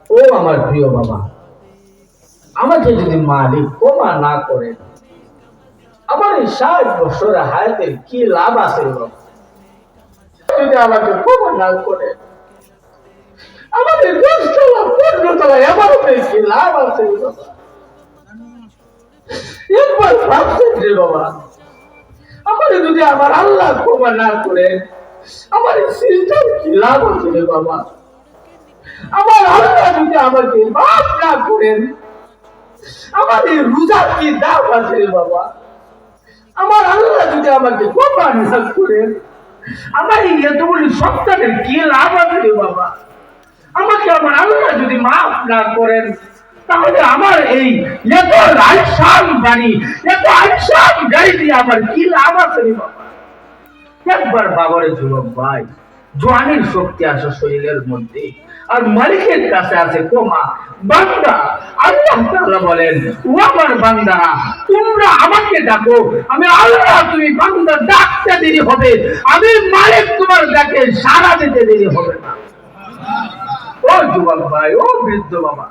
ও আমার প্রিয় বাবা, আমাকে যদি মালিক ক্ষমা না করে, আমার এই 60 বছরের হায়াতের কি লাভ আছে বাবা? যদি আমাকে ক্ষমা না করে, আমাদের 10 তলা 15 তলা এবারতে কি লাভ আছে বাবা? একবার ভাবছেন যে বাবা, আমাদের যদি আমার আল্লাহ ক্ষমা না করে, আমার এই সিস্টেম কি লাভ আছে রে বাবা? আমার আল্লাহ যদি আমাকে মাফ না করেন, আমার এই রোজার কি দাম আছে রে বাবা? আমার আল্লাহ যদি আমাকে ক্ষমা না করেন, আমার এই এতগুলি সন্তানের কি লাভ আছে রে বাবা? আমাকে আমার আল্লাহ যদি মাফ না করেন, তাহলে আমার এই এত আলিশান বাড়ি, এত আলিশান গাড়ি দিয়ে আমার কি লাভ আছে রে বাবা? একবার বাবারে যুবক ভাই, জোয়ানির শক্তি আসে শরীরের মধ্যে, আর মালিকের কাছে আছে ক্ষমা। বান্দা, আল্লাহ তাআলা বলেন, ও আমার বান্দারা, তোমরা আমাকে ডাকো, আমি আল্লাহ, তুমি বান্দা ডাকতে দেরি হবে, আমি মালিক তোমার ডাকে সাড়া দিতে দেরি হবে না। ও যুবক ভাই, ও বৃদ্ধ বাবা,